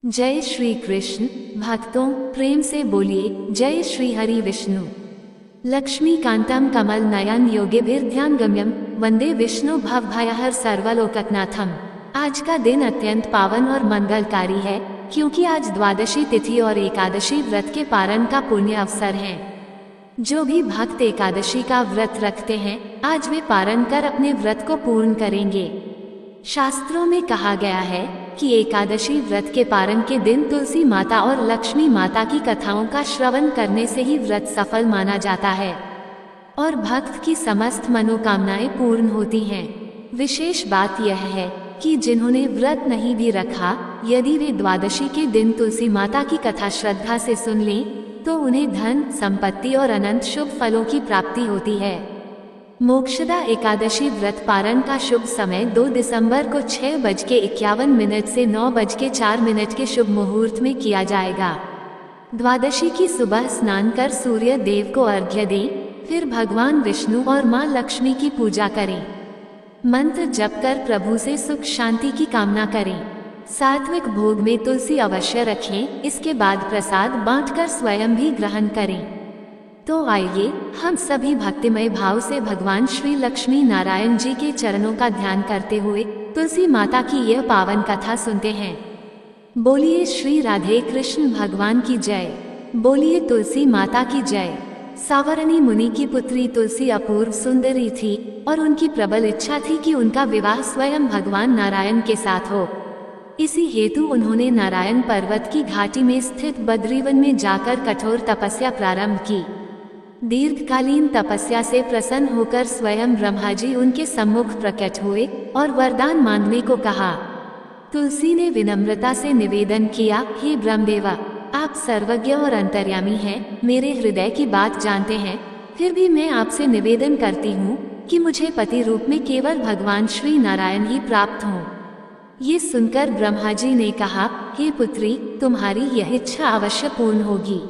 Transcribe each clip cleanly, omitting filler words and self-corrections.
जय श्री कृष्ण। भक्तों, प्रेम से बोलिए जय श्री हरि विष्णु। लक्ष्मी कांतम कमल नयन योगिभिर्ध्यान गम्यम वंदे विष्णु भवभयहर सर्वलोकनाथम। आज का दिन अत्यंत पावन और मंगलकारी है, क्योंकि आज द्वादशी तिथि और एकादशी व्रत के पारण का पुण्य अवसर है। जो भी भक्त एकादशी का व्रत रखते हैं, आज वे पारण कर अपने व्रत को पूर्ण करेंगे। शास्त्रों में कहा गया है कि एकादशी व्रत के पारण के दिन तुलसी माता और लक्ष्मी माता की कथाओं का श्रवण करने से ही व्रत सफल माना जाता है और भक्त की समस्त मनोकामनाएं पूर्ण होती हैं। विशेष बात यह है कि जिन्होंने व्रत नहीं भी रखा, यदि वे द्वादशी के दिन तुलसी माता की कथा श्रद्धा से सुन लें, तो उन्हें धन, संपत्ति और अनंत शुभ फलों की प्राप्ति होती है। मोक्षदा एकादशी व्रत पारण का शुभ समय 2 दिसंबर को 6:51 से 9:04 के शुभ मुहूर्त में किया जाएगा। द्वादशी की सुबह स्नान कर सूर्य देव को अर्घ्य दें, फिर भगवान विष्णु और मां लक्ष्मी की पूजा करें। मंत्र जप कर प्रभु से सुख शांति की कामना करें। सात्विक भोग में तुलसी अवश्य रखें। इसके बाद प्रसाद बांटकर स्वयं भी ग्रहण करें। तो आइए हम सभी भक्तिमय भाव से भगवान श्री लक्ष्मी नारायण जी के चरणों का ध्यान करते हुए तुलसी माता की यह पावन कथा सुनते हैं। बोलिए श्री राधे कृष्ण भगवान की जय। बोलिए तुलसी माता की जय। सावरणी मुनि की पुत्री तुलसी अपूर्व सुंदरी थी और उनकी प्रबल इच्छा थी कि उनका विवाह स्वयं भगवान नारायण के साथ हो। इसी हेतु उन्होंने नारायण पर्वत की घाटी में स्थित बद्रीवन में जाकर कठोर तपस्या प्रारंभ की। दीर्घकालीन तपस्या से प्रसन्न होकर स्वयं ब्रह्मा जी उनके सम्मुख प्रकट हुए और वरदान मांगने को कहा। तुलसी ने विनम्रता से निवेदन किया, हे ब्रह्मदेवा, आप सर्वज्ञ और अंतर्यामी हैं, मेरे हृदय की बात जानते हैं, फिर भी मैं आपसे निवेदन करती हूँ कि मुझे पति रूप में केवल भगवान श्री नारायण ही प्राप्त हों। ये सुनकर ब्रह्मा जी ने कहा, हे पुत्री, तुम्हारी यह इच्छा अवश्य पूर्ण होगी,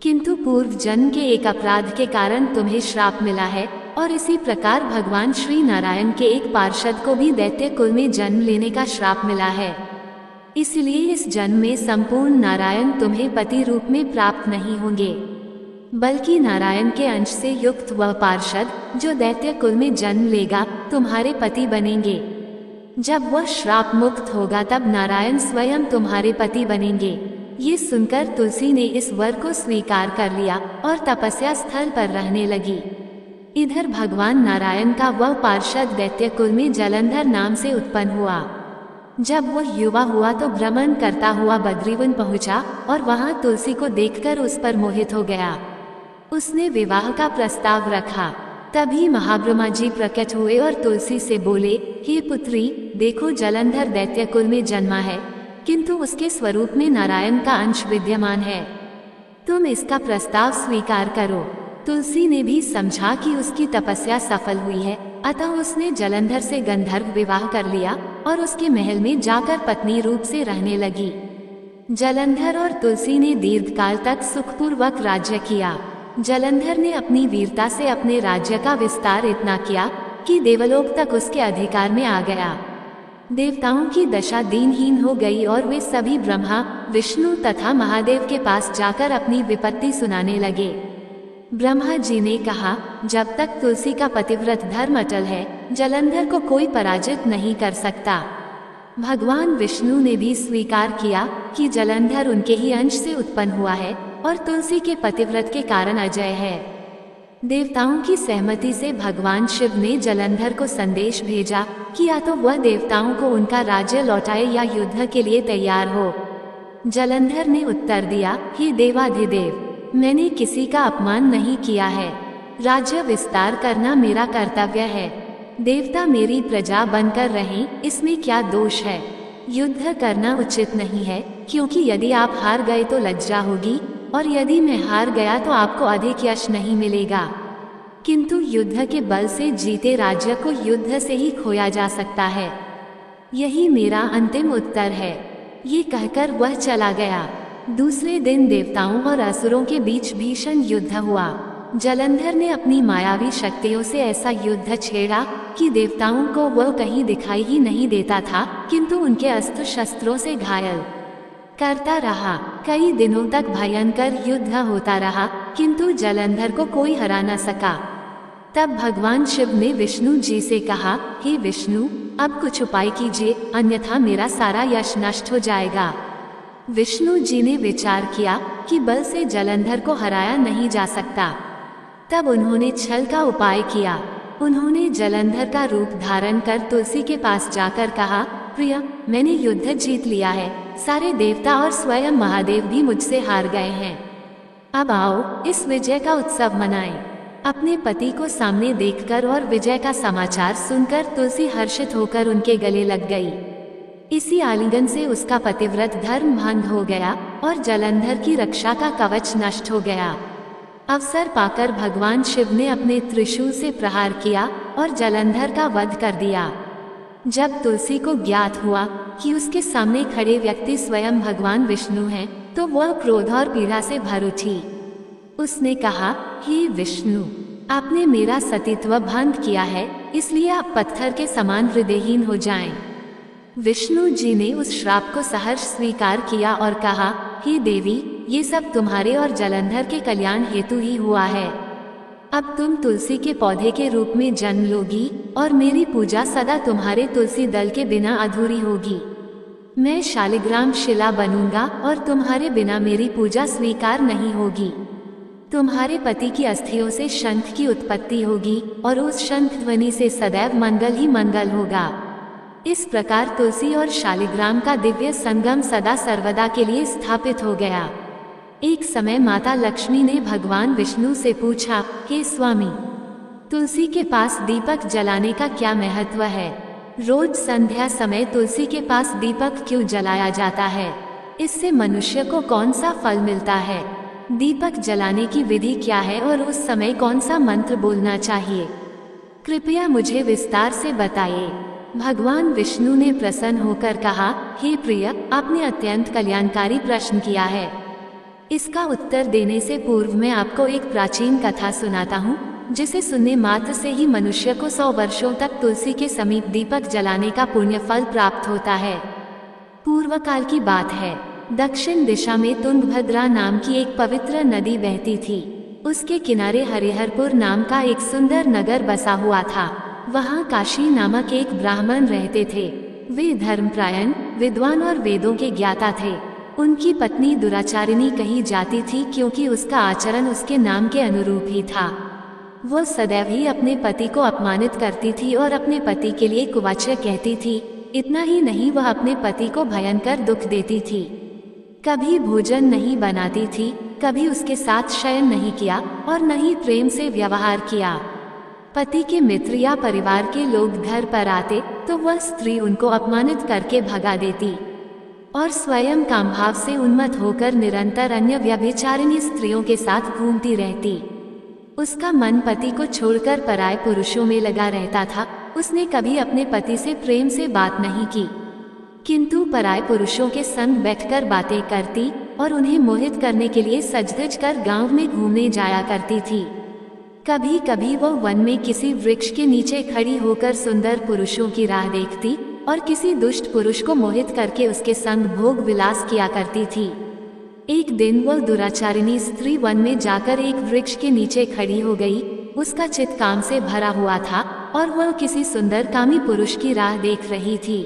किंतु पूर्व जन्म के एक अपराध के कारण तुम्हें श्राप मिला है और इसी प्रकार भगवान श्री नारायण के एक पार्षद को भी दैत्य कुल में जन्म लेने का श्राप मिला है। इसलिए इस जन्म में संपूर्ण नारायण तुम्हें पति रूप में प्राप्त नहीं होंगे, बल्कि नारायण के अंश से युक्त वह पार्षद जो दैत्य कुल में जन्म लेगा तुम्हारे पति बनेंगे। जब वह श्राप मुक्त होगा तब नारायण स्वयं तुम्हारे पति बनेंगे। ये सुनकर तुलसी ने इस वर को स्वीकार कर लिया और तपस्या स्थल पर रहने लगी। इधर भगवान नारायण का वह पार्षद दैत्य कुल में जलंधर नाम से उत्पन्न हुआ। जब वह युवा हुआ तो भ्रमण करता हुआ बद्रीवन पहुंचा और वहां तुलसी को देखकर उस पर मोहित हो गया। उसने विवाह का प्रस्ताव रखा। तभी महाब्रह्मा जी प्रकट हुए और तुलसी से बोले, हे पुत्री, देखो जलंधर दैत्य कुल में जन्मा है, किंतु उसके स्वरूप में नारायण का अंश विद्यमान है। तुम इसका प्रस्ताव स्वीकार करो। तुलसी ने भी समझा कि उसकी तपस्या सफल हुई है, अतः उसने जलंधर से गंधर्व विवाह कर लिया और उसके महल में जाकर पत्नी रूप से रहने लगी। जलंधर और तुलसी ने दीर्घकाल तक सुखपूर्वक राज्य किया। जलंधर ने अपनी वीरता से अपने राज्य का विस्तार इतना किया कि देवलोक तक उसके अधिकार में आ गया। देवताओं की दशा दीनहीन हो गई और वे सभी ब्रह्मा, विष्णु तथा महादेव के पास जाकर अपनी विपत्ति सुनाने लगे। ब्रह्मा जी ने कहा, जब तक तुलसी का पतिव्रत धर्म अटल है, जलंधर को कोई पराजित नहीं कर सकता। भगवान विष्णु ने भी स्वीकार किया कि जलंधर उनके ही अंश से उत्पन्न हुआ है और तुलसी के पतिव्रत के कारण अजय है। देवताओं की सहमति से भगवान शिव ने जलंधर को संदेश भेजा कि या तो वह देवताओं को उनका राज्य लौटाए या युद्ध के लिए तैयार हो। जलंधर ने उत्तर दिया, हे देवाधिदेव, मैंने किसी का अपमान नहीं किया है। राज्य विस्तार करना मेरा कर्तव्य है। देवता मेरी प्रजा बनकर रहें, इसमें क्या दोष है। युद्ध करना उचित नहीं है, क्योंकि यदि आप हार गए तो लज्जा होगी और यदि मैं हार गया तो आपको अधिक यश नहीं मिलेगा। किंतु युद्ध के बल से जीते राज्य को युद्ध से ही खोया जा सकता है। यही मेरा अंतिम उत्तर है। ये कहकर वह चला गया। दूसरे दिन देवताओं और असुरों के बीच भीषण युद्ध हुआ। जलंधर ने अपनी मायावी शक्तियों से ऐसा युद्ध छेड़ा कि देवताओं को वह कहीं दिखाई ही नहीं देता था, किंतु उनके अस्त्र शस्त्रों से घायल। करता रहा। कई दिनों तक भयंकर युद्ध होता रहा, किंतु जलंधर को कोई हरा न सका। तब भगवान शिव ने विष्णु जी से कहा, हे विष्णु, अब कुछ उपाय कीजिए, अन्यथा मेरा सारा यश नष्ट हो जाएगा। विष्णु जी ने विचार किया कि बल से जलंधर को हराया नहीं जा सकता। तब उन्होंने छल का उपाय किया। उन्होंने जलंधर का रूप धारण कर तुलसी के पास जाकर कहा, प्रिय, मैंने युद्ध जीत लिया है। सारे देवता और स्वयं महादेव भी मुझसे हार गए हैं। अब आओ इस विजय का उत्सव मनाएं। अपने पति को सामने देखकर और विजय का समाचार सुनकर तुलसी हर्षित होकर उनके गले लग गई। इसी आलिंगन से उसका पतिव्रत धर्म भंग हो गया और जलंधर की रक्षा का कवच नष्ट हो गया। अवसर पाकर भगवान शिव ने अपने त्रिशूल से प्रहार किया और जलंधर का वध कर दिया। जब तुलसी को ज्ञात हुआ कि उसके सामने खड़े व्यक्ति स्वयं भगवान विष्णु हैं, तो वह क्रोध और पीड़ा से भर उठी। उसने कहा, हे विष्णु, आपने मेरा सतीत्व भंग किया है, इसलिए आप पत्थर के समान हृदयहीन हो जाएं। विष्णु जी ने उस श्राप को सहर्ष स्वीकार किया और कहा, हे देवी, ये सब तुम्हारे और जलंधर के कल्याण हेतु ही हुआ है। अब तुम तुलसी के पौधे के रूप में जन्म लोगी और मेरी पूजा सदा तुम्हारे तुलसी दल के बिना अधूरी होगी। मैं शालिग्राम शिला बनूंगा और तुम्हारे बिना मेरी पूजा स्वीकार नहीं होगी। तुम्हारे पति की अस्थियों से शंख की उत्पत्ति होगी और उस शंख ध्वनि से सदैव मंगल ही मंगल होगा। इस प्रकार तुलसी और शालिग्राम का दिव्य संगम सदा सर्वदा के लिए स्थापित हो गया। एक समय माता लक्ष्मी ने भगवान विष्णु से पूछा, हे स्वामी, तुलसी के पास दीपक जलाने का क्या महत्व है? रोज संध्या समय तुलसी के पास दीपक क्यों जलाया जाता है? इससे मनुष्य को कौन सा फल मिलता है? दीपक जलाने की विधि क्या है और उस समय कौन सा मंत्र बोलना चाहिए? कृपया मुझे विस्तार से बताइए। भगवान विष्णु ने प्रसन्न होकर कहा, हे प्रिय, आपने अत्यंत कल्याणकारी प्रश्न किया है। इसका उत्तर देने से पूर्व मैं आपको एक प्राचीन कथा सुनाता हूँ, जिसे सुनने मात्र से ही मनुष्य को 100 वर्षों तक तुलसी के समीप दीपक जलाने का पुण्य फल प्राप्त होता है। पूर्व काल की बात है। दक्षिण दिशा में तुंगभद्रा नाम की एक पवित्र नदी बहती थी। उसके किनारे हरिहरपुर नाम का एक सुंदर नगर बसा हुआ था। वहाँ काशी नामक एक ब्राह्मण रहते थे। वे धर्मपरायण, विद्वान और वेदों के ज्ञाता थे। उनकी पत्नी दुराचारिणी कही जाती थी, क्योंकि उसका आचरण उसके नाम के अनुरूप ही था। वह सदैव ही अपने पति को अपमानित करती थी और अपने पति के लिए कुवाच्य कहती थी। इतना ही नहीं, वह अपने पति को भयंकर दुख देती थी। कभी भोजन नहीं बनाती थी, कभी उसके साथ शयन नहीं किया और न ही प्रेम से व्यवहार किया। पति के मित्र या परिवार के लोग घर पर आते तो वह स्त्री उनको अपमानित करके भगा देती और स्वयं कामभाव से उन्मत्त होकर निरंतर अन्य व्यभिचारिणी स्त्रियों के साथ घूमती रहती। उसका मन पति को छोड़कर पराये पुरुषों में लगा रहता था। उसने कभी अपने पति से प्रेम से बात नहीं की, किंतु पराये पुरुषों के संग बैठकर बातें करती और उन्हें मोहित करने के लिए सज-धज कर गांव में घूमने जाया करती थी। कभी कभी वह वन में किसी वृक्ष के नीचे खड़ी होकर सुंदर पुरुषों की राह देखती और किसी दुष्ट पुरुष को मोहित करके उसके संग भोग विलास किया करती थी। एक दिन वह दुराचारिणी स्त्री वन में जाकर एक वृक्ष के नीचे खड़ी हो गई। उसका चित्त काम से भरा हुआ था और वह किसी सुंदर कामी पुरुष की राह देख रही थी,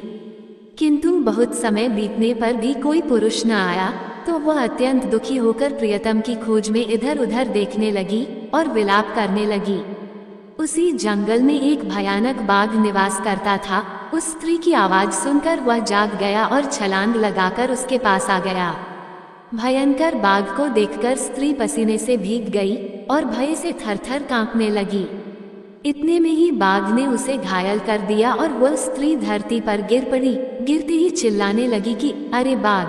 किंतु बहुत समय बीतने पर भी कोई पुरुष न आया तो वह अत्यंत दुखी होकर प्रियतम की खोज में इधर उधर देखने लगी और विलाप करने लगी। उसी जंगल में एक भयानक बाघ निवास करता था। उस स्त्री की आवाज सुनकर वह जाग गया और छलांग लगाकर उसके पास आ गया। भयंकर बाघ को देखकर स्त्री पसीने से भीग गई और भय से थरथर कांपने लगी। इतने में ही बाघ ने उसे घायल कर दिया और वह स्त्री धरती पर गिर पड़ी। गिरते ही चिल्लाने लगी कि अरे बाघ,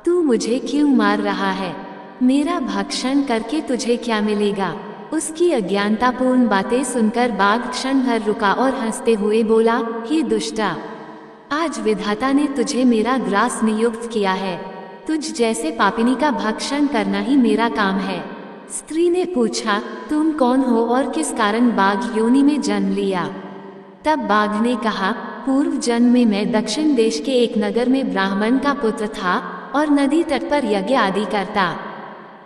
तू मुझे क्यों मार रहा है? मेरा भक्षण करके तुझे क्या मिलेगा? उसकी अज्ञानतापूर्ण बातें सुनकर बाघ क्षण भर रुका और हंसते हुए बोला, हे दुष्टा, आज विधाता ने तुझे मेरा ग्रास नियुक्त किया है। तुझ जैसे पापिनी का भक्षण करना ही मेरा काम है। स्त्री ने पूछा, तुम कौन हो और किस कारण बाघ योनि में जन्म लिया? तब बाघ ने कहा, पूर्व जन्म में मैं दक्षिण देश के एक नगर में ब्राह्मण का पुत्र था। और नदी तट पर यज्ञ आदि करता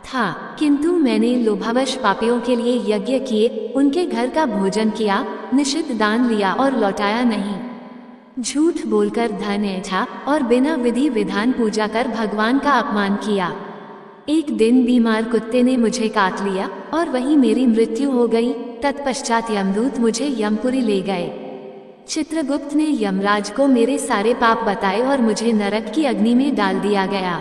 था, किंतु मैंने लोभावश पापियों के लिए यज्ञ किए, उनके घर का भोजन किया, निश्चित दान लिया और लौटाया नहीं। झूठ बोलकर धन ऐंठा और बिना विधि विधान पूजा कर भगवान का अपमान किया। एक दिन बीमार कुत्ते ने मुझे काट लिया और वहीं मेरी मृत्यु हो गई। तत्पश्चात यमदूत मुझे यमपुरी ले गए। चित्रगुप्त ने यमराज को मेरे सारे पाप बताए और मुझे नरक की अग्नि में डाल दिया गया।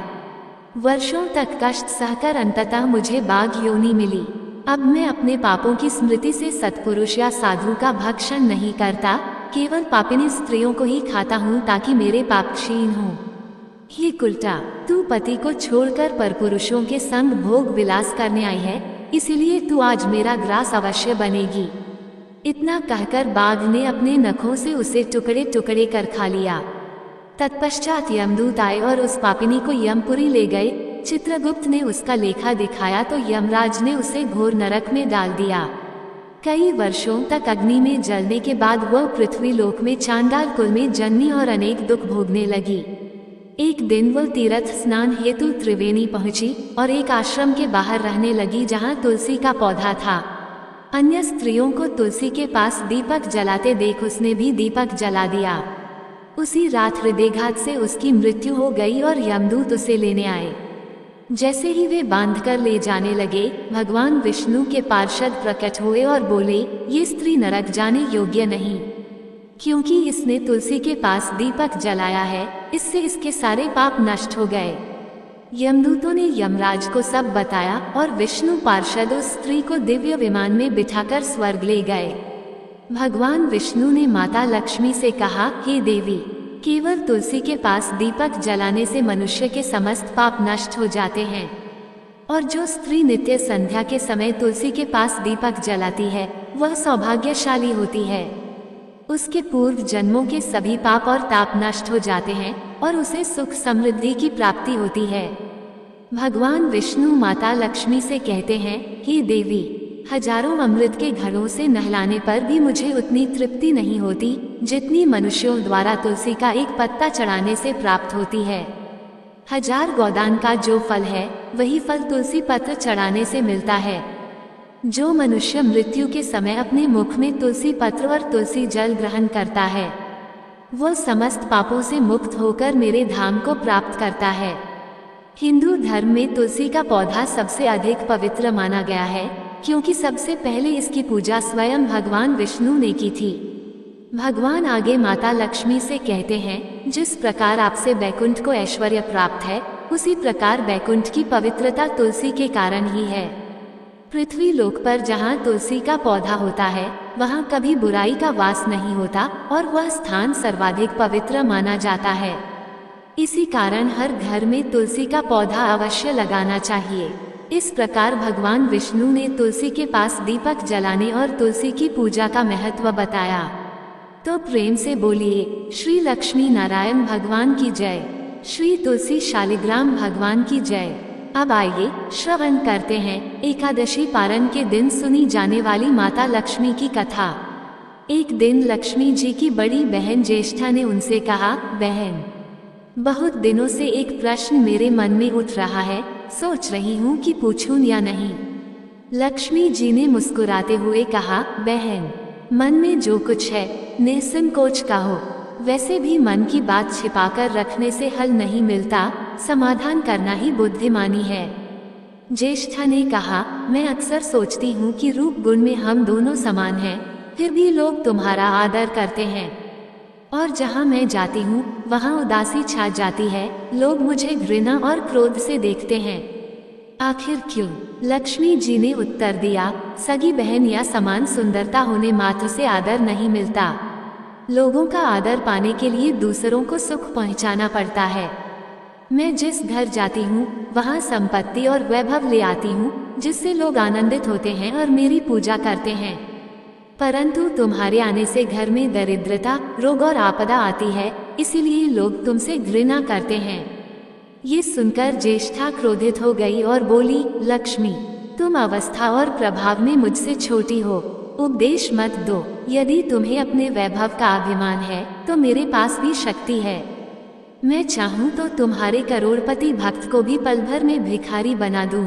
वर्षों तक कष्ट सहकर अंततः मुझे बाघ योनि मिली। अब मैं अपने पापों की स्मृति से सत्पुरुष या साधु का भक्षण नहीं करता, केवल पापिनी स्त्रियों को ही खाता हूँ ताकि मेरे पाप क्षीण हों। हे कुलटा, तू पति को छोड़कर परपुरुषों के संग भोग विलास करने आई है, इसीलिए तू आज मेरा ग्रास अवश्य बनेगी। इतना कहकर बाघ ने अपने नखों से उसे टुकड़े टुकड़े कर खा लिया। तत्पश्चात यमदूत आए और उस पापिनी को यमपुरी ले गए। चित्रगुप्त ने उसका लेखा दिखाया तो यमराज ने उसे घोर नरक में डाल दिया। कई वर्षों तक अग्नि में जलने के बाद वह पृथ्वी लोक में चांडाल कुल में जन्मी और अनेक दुख भोगने लगी। एक दिन वह तीर्थ स्नान हेतु त्रिवेणी पहुंची और एक आश्रम के बाहर रहने लगी जहां तुलसी का पौधा था। अन्य स्त्रियों को तुलसी के पास दीपक जलाते देख उसने भी दीपक जला दिया। उसी रात हृदयघात से उसकी मृत्यु हो गई और यमदूत उसे लेने आए। जैसे ही वे बांधकर ले जाने लगे, भगवान विष्णु के पार्षद प्रकट हुए और बोले, ये स्त्री नरक जाने योग्य नहीं, क्योंकि इसने तुलसी के पास दीपक जलाया है, इससे इसके सारे पाप नष्ट हो गए। यमदूतों ने यमराज को सब बताया और विष्णु पार्षद उस स्त्री को दिव्य विमान में बिठाकर स्वर्ग ले गए। भगवान विष्णु ने माता लक्ष्मी से कहा, हे देवी, केवल तुलसी के पास दीपक जलाने से मनुष्य के समस्त पाप नष्ट हो जाते हैं, और जो स्त्री नित्य संध्या के समय तुलसी के पास दीपक जलाती है वह सौभाग्यशाली होती है। उसके पूर्व जन्मों के सभी पाप और ताप नष्ट हो जाते हैं और उसे सुख समृद्धि की प्राप्ति होती है। भगवान विष्णु माता लक्ष्मी से कहते हैं, हे देवी, हजारों अमृत के घड़ों से नहलाने पर भी मुझे उतनी तृप्ति नहीं होती जितनी मनुष्यों द्वारा तुलसी का एक पत्ता चढ़ाने से प्राप्त होती है। 1000 गोदान का जो फल है वही फल तुलसी पत्र चढ़ाने से मिलता है। जो मनुष्य मृत्यु के समय अपने मुख में तुलसी पत्र और तुलसी जल ग्रहण करता है वह समस्त पापों से मुक्त होकर मेरे धाम को प्राप्त करता है। हिंदू धर्म में तुलसी का पौधा सबसे अधिक पवित्र माना गया है, क्योंकि सबसे पहले इसकी पूजा स्वयं भगवान विष्णु ने की थी। भगवान आगे माता लक्ष्मी से कहते हैं, जिस प्रकार आपसे बैकुंठ को ऐश्वर्य प्राप्त है, उसी प्रकार बैकुंठ की पवित्रता तुलसी के कारण ही है। पृथ्वी लोक पर जहाँ तुलसी का पौधा होता है वहाँ कभी बुराई का वास नहीं होता और वह स्थान सर्वाधिक पवित्र माना जाता है। इसी कारण हर घर में तुलसी का पौधा अवश्य लगाना चाहिए। इस प्रकार भगवान विष्णु ने तुलसी के पास दीपक जलाने और तुलसी की पूजा का महत्व बताया। तो प्रेम से बोलिए, श्री लक्ष्मी नारायण भगवान की जय, श्री तुलसी शालिग्राम भगवान की जय। अब आइए श्रवण करते हैं एकादशी पारण के दिन सुनी जाने वाली माता लक्ष्मी की कथा। एक दिन लक्ष्मी जी की बड़ी बहन ज्येष्ठा ने उनसे कहा, बहन, बहुत दिनों से एक प्रश्न मेरे मन में उठ रहा है, सोच रही हूँ कि पूछूं या नहीं। लक्ष्मी जी ने मुस्कुराते हुए कहा, बहन, मन में जो कुछ है निसंकोच कहो। वैसे भी मन की बात छिपाकर रखने से हल नहीं मिलता, समाधान करना ही बुद्धिमानी है। ज्येष्ठा ने कहा, मैं अक्सर सोचती हूँ कि रूप गुण में हम दोनों समान हैं, फिर भी लोग तुम्हारा आदर करते हैं, और जहाँ मैं जाती हूँ वहाँ उदासी छा जाती है, लोग मुझे घृणा और क्रोध से देखते हैं। आखिर क्यों? लक्ष्मी जी ने उत्तर दिया, सगी बहन या समान सुंदरता होने मात्र से आदर नहीं मिलता। लोगों का आदर पाने के लिए दूसरों को सुख पहुंचाना पड़ता है। मैं जिस घर जाती हूँ वहाँ संपत्ति और वैभव ले आती हूँ, जिससे लोग आनंदित होते हैं और मेरी पूजा करते हैं, परंतु तुम्हारे आने से घर में दरिद्रता, रोग और आपदा आती है, इसीलिए लोग तुमसे घृणा करते हैं। ये सुनकर ज्येष्ठा क्रोधित हो गई और बोली, लक्ष्मी, तुम अवस्था और प्रभाव में मुझसे छोटी हो, उपदेश मत दो। यदि तुम्हें अपने वैभव का अभिमान है तो मेरे पास भी शक्ति है। मैं चाहूँ तो तुम्हारे करोड़पति भक्त को भी पल भर में भिखारी बना दूं।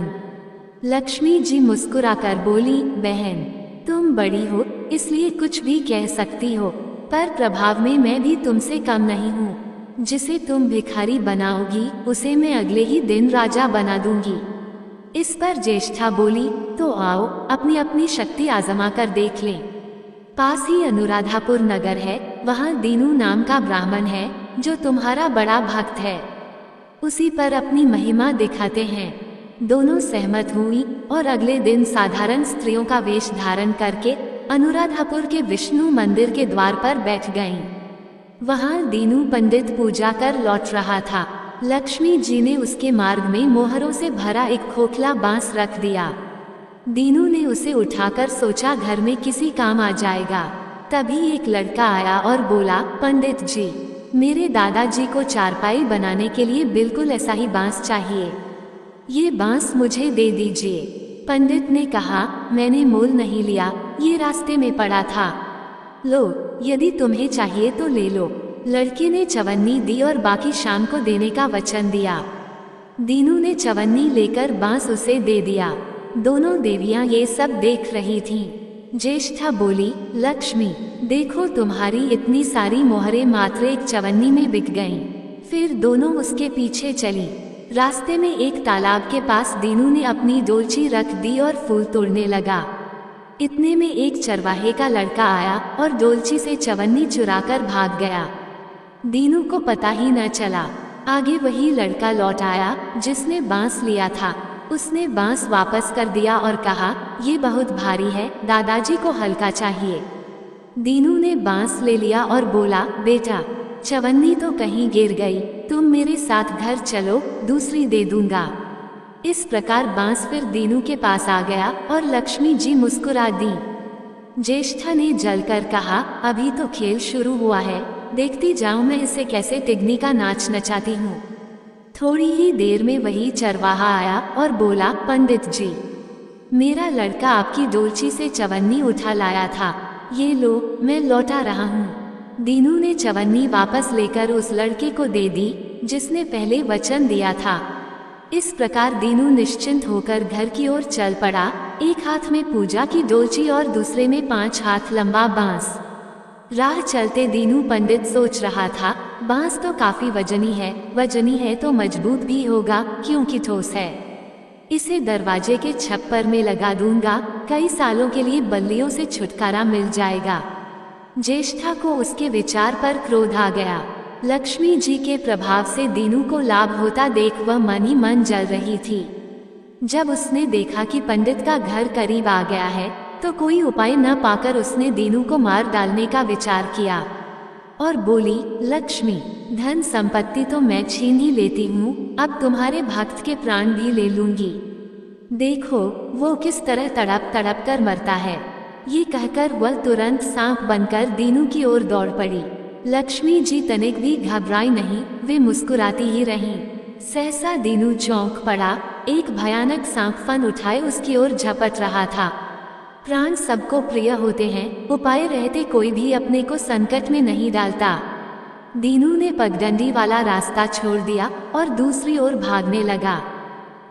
लक्ष्मी जी मुस्कुराकर बोली, बहन तुम बड़ी हो इसलिए कुछ भी कह सकती हो, पर प्रभाव में मैं भी तुमसे कम नहीं हूँ। जिसे तुम भिखारी बनाओगी उसे मैं अगले ही दिन राजा बना दूंगी। इस पर ज्येष्ठा बोली, तो आओ अपनी अपनी शक्ति आजमा कर देख लें। पास ही अनुराधापुर नगर है, वहाँ दीनू नाम का ब्राह्मण है जो तुम्हारा बड़ा भक्त है। उसी पर अपनी महिमा दिखाते हैं। दोनों सहमत हुई और अगले दिन साधारण स्त्रियों का वेश धारण करके अनुराधापुर के विष्णु मंदिर के द्वार पर बैठ गईं। वहाँ दीनू पंडित पूजा कर लौट रहा था। लक्ष्मी जी ने उसके मार्ग में मोहरों से भरा एक खोखला बांस रख दिया। दीनू ने उसे उठाकर सोचा घर में किसी काम आ जाएगा। तभी एक लड़का आया और बोला, पंडित जी, मेरे दादाजी को चारपाई बनाने के लिए बिल्कुल ऐसा ही बांस चाहिए, ये बांस मुझे दे दीजिए। पंडित ने कहा, मैंने मोल नहीं लिया, ये रास्ते में पड़ा था, लो यदि तुम्हें चाहिए तो ले लो। लड़के ने चवन्नी दी और बाकी शाम को देने का वचन दिया। दीनू ने चवन्नी लेकर बांस उसे दे दिया। दोनों देवियां ये सब देख रही थीं। ज्येष्ठा बोली, लक्ष्मी देखो तुम्हारी इतनी सारी मोहरें मात्र एक चवन्नी में बिक गईं। फिर दोनों उसके पीछे चली। रास्ते में एक तालाब के पास दीनू ने अपनी डोलची रख दी और फूल तोड़ने लगा। इतने में एक चरवाहे का लड़का आया और डोलची से चवन्नी चुराकर भाग गया। दीनू को पता ही न चला। आगे वही लड़का लौट आया जिसने बांस लिया था। उसने बांस वापस कर दिया और कहा, ये बहुत भारी है, दादाजी को हल्का चाहिए। दीनू ने बांस ले लिया और बोला, बेटा चवन्नी तो कहीं गिर गई, तुम मेरे साथ घर चलो, दूसरी दे दूंगा। इस प्रकार बांस फिर दीनू के पास आ गया और लक्ष्मी जी मुस्कुरा दी। ज्येष्ठा ने जलकर कहा, अभी तो खेल शुरू हुआ है, देखती जाऊं मैं इसे कैसे तिगनी का नाच नचाती हूँ। थोड़ी ही देर में वही चरवाहा आया और बोला, पंडित जी, मेरा लड़का आपकी डोलची से चवन्नी उठा लाया था, ये लो मैं लौटा रहा हूँ। दीनू ने चवन्नी वापस लेकर उस लड़के को दे दी जिसने पहले वचन दिया था। इस प्रकार दीनू निश्चिंत होकर घर की ओर चल पड़ा, एक हाथ में पूजा की डोलची और दूसरे में 5 हाथ लंबा बांस। राह चलते दीनू पंडित सोच रहा था, बांस तो काफी वजनी है तो मजबूत भी होगा क्योंकि ठोस है। इसे दरवाजे के छप्पर में लगा दूंगा, कई सालों के लिए बल्लियों से छुटकारा मिल जाएगा। ज्येष्ठा को उसके विचार पर क्रोध आ गया। लक्ष्मी जी के प्रभाव से दीनू को लाभ होता देख वह मन ही मन जल रही थी। जब उसने देखा कि पंडित का घर करीब आ गया है तो कोई उपाय न पाकर उसने दीनू को मार डालने का विचार किया और बोली, लक्ष्मी धन संपत्ति तो मैं छीन ही लेती हूँ, अब तुम्हारे भक्त के प्राण भी ले लूंगी। देखो वो किस तरह तड़प तड़प कर मरता है। ये कहकर वह तुरंत सांप बनकर दीनू की ओर दौड़ पड़ी। लक्ष्मी जी तनिक भी घबराई नहीं, वे मुस्कुराती ही रहीं। सहसा दीनू चौंक पड़ा, एक भयानक सांप फन उठाए उसकी ओर झपट रहा था। प्राण सबको प्रिय होते हैं, उपाय रहते कोई भी अपने को संकट में नहीं डालता। दीनू ने पगडंडी वाला रास्ता छोड़ दिया और दूसरी ओर भागने लगा,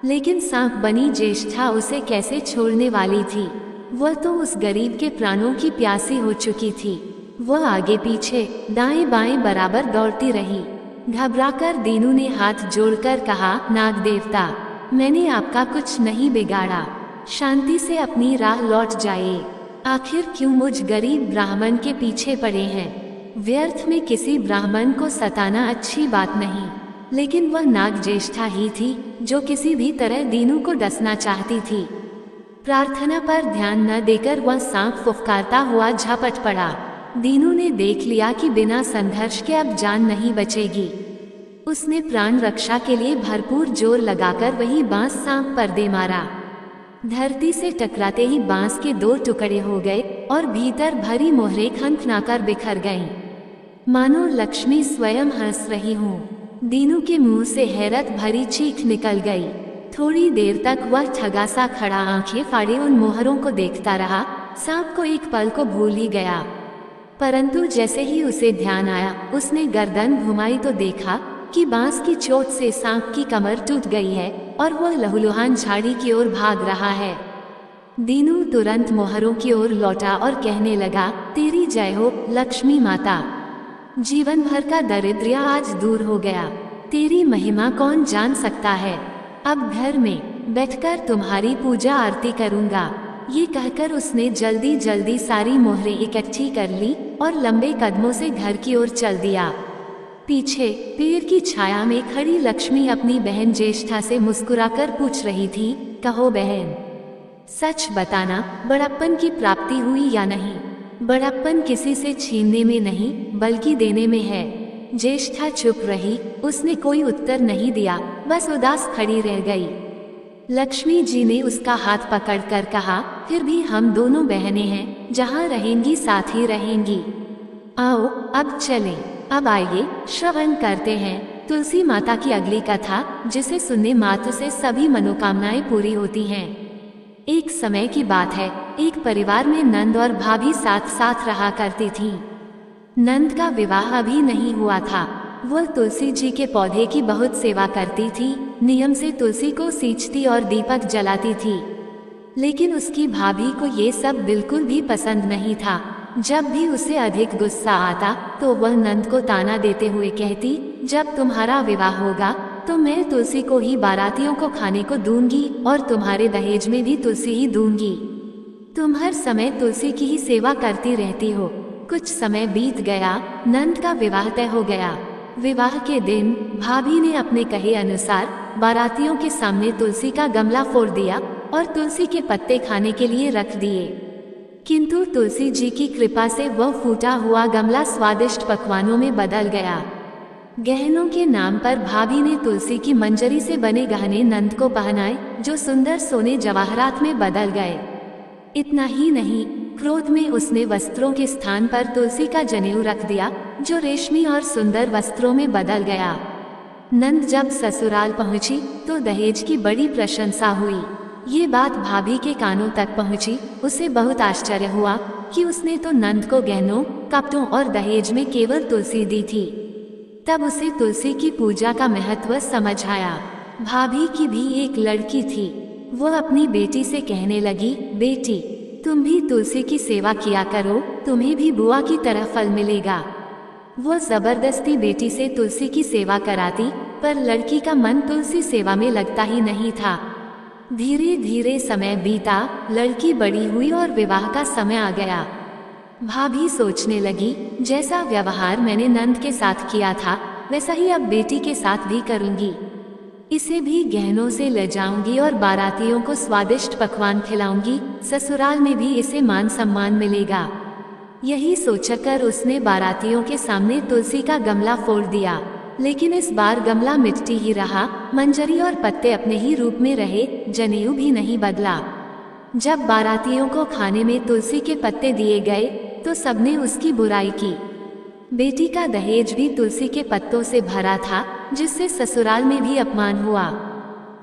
लेकिन सांप बनी ज्येष्ठा उसे कैसे छोड़ने वाली थी। वह तो उस गरीब के प्राणों की प्यासी हो चुकी थी। वह आगे पीछे दाएं बाएं बराबर दौड़ती रही। घबराकर दीनू ने हाथ जोड़कर कहा, नाग देवता मैंने आपका कुछ नहीं बिगाड़ा, शांति से अपनी राह लौट जाइए। आखिर क्यों मुझ गरीब ब्राह्मण के पीछे पड़े हैं। व्यर्थ में किसी ब्राह्मण को सताना अच्छी बात नहीं, लेकिन वह नाग ज्येष्ठा ही थी जो किसी भी तरह दीनू को डसना चाहती थी। प्रार्थना पर ध्यान न देकर वह सांप फुफकारता हुआ झपट पड़ा। दीनू ने देख लिया कि बिना संघर्ष के अब जान नहीं बचेगी। उसने प्राण रक्षा के लिए भरपूर जोर लगाकर वही बांस सांप पर दे मारा। धरती से टकराते ही बांस के 2 टुकड़े हो गए और भीतर भरी मोहरें खनखनाकर बिखर गईं। मानो लक्ष्मी स्वयं हंस रही हूँ। दीनू के मुंह से हैरत भरी चीख निकल गई। थोड़ी देर तक वह ठगा सा खड़ा आंखें फाड़े उन मोहरों को देखता रहा। सांप को एक पल को भूल ही गया, परंतु जैसे ही उसे ध्यान आया उसने गर्दन घुमाई तो देखा कि बांस की चोट से सांप की कमर टूट गई है और वह लहूलुहान झाड़ी की ओर भाग रहा है। दीनू तुरंत मोहरों की ओर लौटा और कहने लगा, तेरी जय हो लक्ष्मी माता। जीवन भर का दरिद्र आज दूर हो गया। तेरी महिमा कौन जान सकता है। अब घर में बैठकर तुम्हारी पूजा आरती करूंगा। ये कहकर उसने जल्दी जल्दी सारी मोहरें इकट्ठी कर ली और लंबे कदमों से घर की ओर चल दिया। पीछे पेड़ की छाया में खड़ी लक्ष्मी अपनी बहन ज्येष्ठा से मुस्कुराकर पूछ रही थी, कहो बहन, सच बताना, बड़प्पन की प्राप्ति हुई या नहीं। बड़प्पन किसी से छीनने में नहीं बल्कि देने में है। ज्येष्ठा चुप रही, उसने कोई उत्तर नहीं दिया, बस उदास खड़ी रह गई। लक्ष्मी जी ने उसका हाथ पकड़कर कहा, फिर भी हम दोनों बहनें हैं, जहाँ रहेंगी साथ ही रहेंगी। आओ अब चलें। अब आइए श्रवण करते हैं तुलसी माता की अगली कथा, जिसे सुनने मात्र से सभी मनोकामनाएं पूरी होती हैं। एक समय की बात है, एक परिवार में नंद और भाभी साथ साथ रहा करती थीं। नंद का विवाह अभी नहीं हुआ था। वह तुलसी जी के पौधे की बहुत सेवा करती थी, नियम से तुलसी को सींचती और दीपक जलाती थी। लेकिन उसकी भाभी को ये सब बिल्कुल भी पसंद नहीं था। जब भी उसे अधिक गुस्सा आता तो वह नंद को ताना देते हुए कहती, जब तुम्हारा विवाह होगा तो मैं तुलसी को ही बारातियों को खाने को दूंगी और तुम्हारे दहेज में भी तुलसी ही दूंगी। तुम हर समय तुलसी की ही सेवा करती रहती हो। कुछ समय बीत गया, नंद का विवाह तय हो गया। विवाह के दिन भाभी ने अपने कहे अनुसार बारातियों के सामने तुलसी का गमला फोड़ दिया और तुलसी के पत्ते खाने के लिए रख दिए। किंतु तुलसी जी की कृपा से वह फूटा हुआ गमला स्वादिष्ट पकवानों में बदल गया। गहनों के नाम पर भाभी ने तुलसी की मंजरी से बने गहने नंद को पहनाए, जो सुंदर सोने जवाहरात में बदल गए। इतना ही नहीं, क्रोध में उसने वस्त्रों के स्थान पर तुलसी का जनेऊ रख दिया, जो रेशमी और सुंदर वस्त्रों में बदल गया। नंद जब ससुराल पहुंची तो दहेज की बड़ी प्रशंसा हुई। ये बात भाभी के कानों तक पहुंची। उसे बहुत आश्चर्य हुआ कि उसने तो नंद को गहनों, कपड़ों और दहेज में केवल तुलसी दी थी। तब उसे तुलसी की पूजा का महत्व समझ आया। भाभी की भी एक लड़की थी। वह अपनी बेटी से कहने लगी, बेटी तुम भी तुलसी की सेवा किया करो, तुम्हें भी बुआ की तरह फल मिलेगा। वह जबरदस्ती बेटी से तुलसी की सेवा कराती, पर लड़की का मन तुलसी सेवा में लगता ही नहीं था। धीरे धीरे समय बीता, लड़की बड़ी हुई और विवाह का समय आ गया। भाभी सोचने लगी, जैसा व्यवहार मैंने नंद के साथ किया था वैसा ही अब बेटी के साथ भी करूंगी। इसे भी गहनों से ले जाऊंगी और बारातियों को स्वादिष्ट पकवान खिलाऊंगी। ससुराल में भी इसे मान सम्मान मिलेगा। यही सोचकर उसने बारातियों के सामने तुलसी का गमला फोड़ दिया। लेकिन इस बार गमला मिट्टी ही रहा, मंजरी और पत्ते अपने ही रूप में रहे, जनेऊ भी नहीं बदला। जब बारातियों को खाने में तुलसी के पत्ते दिए गए तो सबने उसकी बुराई की। बेटी का दहेज भी तुलसी के पत्तों से भरा था, जिससे ससुराल में भी अपमान हुआ।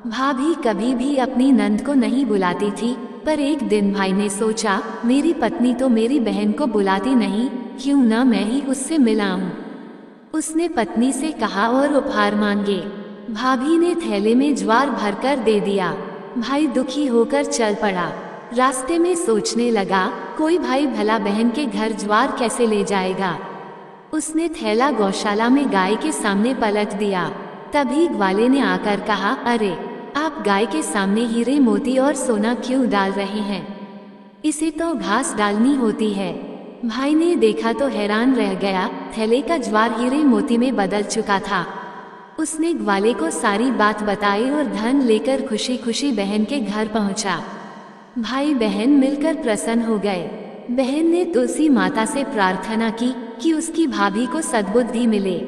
भाभी कभी भी अपनी नंद को नहीं बुलाती थी, पर एक दिन भाई ने सोचा, मेरी पत्नी तो मेरी बहन को बुलाती नहीं, क्यों ना मैं ही उससे मिलाऊं। उसने पत्नी से कहा और उपहार मांगे। भाभी ने थैले में ज्वार भरकर दे दिया। भाई दुखी होकर चल पड़ा। रास्ते में सोचने लगा, कोई भाई भला बहन के घर ज्वार कैसे ले जाएगा। उसने थैला गौशाला में गाय के सामने पलट दिया। तभी ग्वाले ने आकर कहा, अरे आप गाय के सामने हीरे मोती और सोना क्यों डाल रहे हैं, इसे तो घास डालनी होती है। भाई ने देखा तो हैरान रह गया, थैले का ज्वार हीरे मोती में बदल चुका था। उसने ग्वाले को सारी बात बताई और धन लेकर खुशी खुशी बहन के घर पहुंचा। भाई बहन मिलकर प्रसन्न हो गए। बहन ने तुलसी माता से प्रार्थना की कि उसकी भाभी को सद्बुद्धि मिले।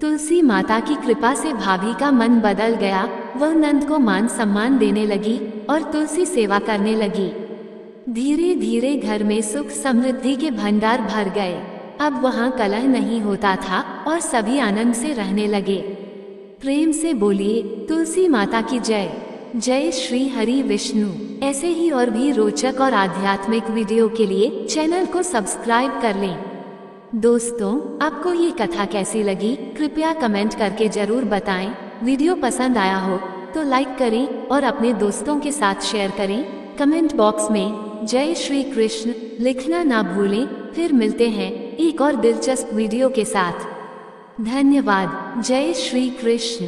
तुलसी माता की कृपा से भाभी का मन बदल गया। वह नंद को मान सम्मान देने लगी और तुलसी सेवा करने लगी। धीरे धीरे घर में सुख समृद्धि के भंडार भर गए। अब वहाँ कलह नहीं होता था और सभी आनंद से रहने लगे। प्रेम से बोलिए तुलसी माता की जय। जय श्री हरि विष्णु। ऐसे ही और भी रोचक और आध्यात्मिक वीडियो के लिए चैनल को सब्सक्राइब कर लें। दोस्तों, आपको ये कथा कैसी लगी कृपया कमेंट करके जरूर बताएं। वीडियो पसंद आया हो तो लाइक करें और अपने दोस्तों के साथ शेयर करें। कमेंट बॉक्स में जय श्री कृष्ण लिखना ना भूलें। फिर मिलते हैं एक और दिलचस्प वीडियो के साथ। धन्यवाद। जय श्री कृष्ण।